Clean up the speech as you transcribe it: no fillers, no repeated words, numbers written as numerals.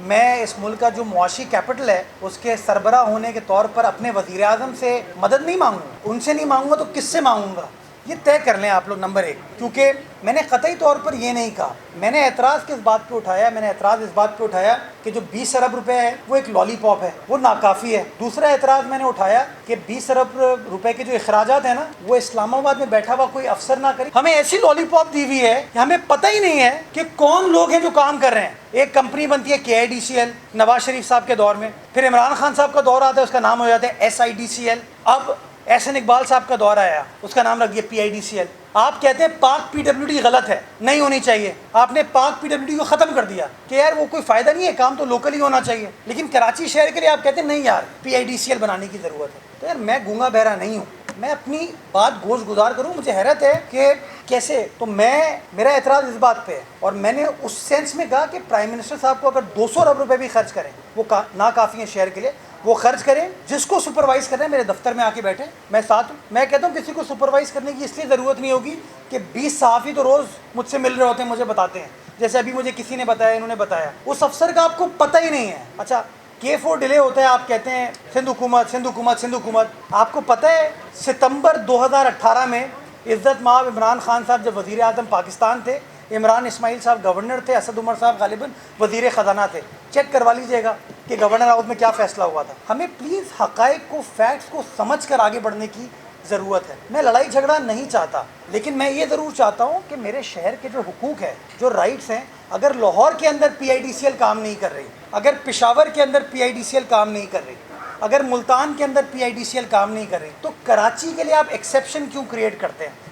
میں اس ملک کا جو معاشی کیپٹل ہے اس کے سربراہ ہونے کے طور پر اپنے وزیر اعظم سے مدد نہیں مانگوں گا. ان سے نہیں مانگوں گا تو کس سے مانگوں گا؟ یہ طے کر لیں آپ لوگ. نمبر ایک، کیونکہ میں نے قطعی طور پر یہ نہیں کہا. میں نے اعتراض کس بات پہ اٹھایا؟ میں نے اعتراض اس بات پہ اٹھایا کہ جو 20 ارب روپے ہے وہ ایک لالی پاپ ہے، وہ ناکافی ہے. دوسرا اعتراض میں نے اٹھایا کہ 20 ارب روپے کے جو اخراجات ہیں نا، وہ اسلام آباد میں بیٹھا ہوا کوئی افسر نہ کرے. ہمیں ایسی لالی پاپ دی ہوئی ہے کہ ہمیں پتہ ہی نہیں ہے کہ کون لوگ ہیں جو کام کر رہے ہیں. ایک کمپنی بنتی ہے KIDCL نواز شریف صاحب کے دور میں، پھر عمران خان صاحب کا دور آتا ہے، اس کا نام ہو جاتا ہے SIDCL. اب احسن اقبال صاحب کا دور آیا، اس کا نام رکھ دیا PIDCL. آپ کہتے ہیں پاک PWD غلط ہے، نہیں ہونی چاہیے. آپ نے پاک PWD کو ختم کر دیا کہ یار وہ کوئی فائدہ نہیں ہے، کام تو لوکل ہی ہونا چاہیے. لیکن کراچی شہر کے لیے آپ کہتے ہیں نہیں یار PIDCL بنانے کی ضرورت ہے. تو یار میں گونگا بہرا نہیں ہوں، میں اپنی بات گوش گزار کروں. مجھے حیرت ہے کہ کیسے. تو میرا اعتراض اس بات پہ ہے، اور میں نے اس سینس میں کہا کہ پرائم منسٹر صاحب کو اگر 200 ارب روپے بھی خرچ کریں وہ ناکافی ہیں شہر کے لیے، وہ خرچ کریں. جس کو سپروائز کریں میرے دفتر میں آ کے بیٹھے، میں ساتھ ہوں. میں کہتا ہوں کسی کو سپروائز کرنے کی اس لیے ضرورت نہیں ہوگی کہ 20 صحافی تو روز مجھ سے مل رہے ہوتے ہیں، مجھے بتاتے ہیں. جیسے ابھی مجھے کسی نے بتایا، انہوں نے بتایا، اس افسر کا آپ کو پتہ ہی نہیں ہے. اچھا K4 ڈیلے ہوتا ہے، آپ کہتے ہیں سندھ حکومت. آپ کو پتہ ہے ستمبر 2018 میں عزت مآب عمران خان صاحب جب وزیر اعظم پاکستان تھے، عمران اسماعیل صاحب گورنر تھے، اسد عمر صاحب غالباً وزیر خزانہ تھے. چیک کروا لیجئے گا کہ گورنر ہاؤس میں کیا فیصلہ ہوا تھا. ہمیں پلیز حقائق کو، فیکٹس کو سمجھ کر آگے بڑھنے کی ضرورت ہے. میں لڑائی جھگڑا نہیں چاہتا، لیکن میں یہ ضرور چاہتا ہوں کہ میرے شہر کے جو حقوق ہیں، جو رائٹس ہیں، اگر لاہور کے اندر PIDCL کام نہیں کر رہی، اگر پشاور کے اندر PIDCL کام نہیں کر رہی، اگر ملتان کے اندر PIDCL کام نہیں کر رہی، تو کراچی کے لیے آپ ایکسیپشن کیوں کریٹ کرتے ہیں؟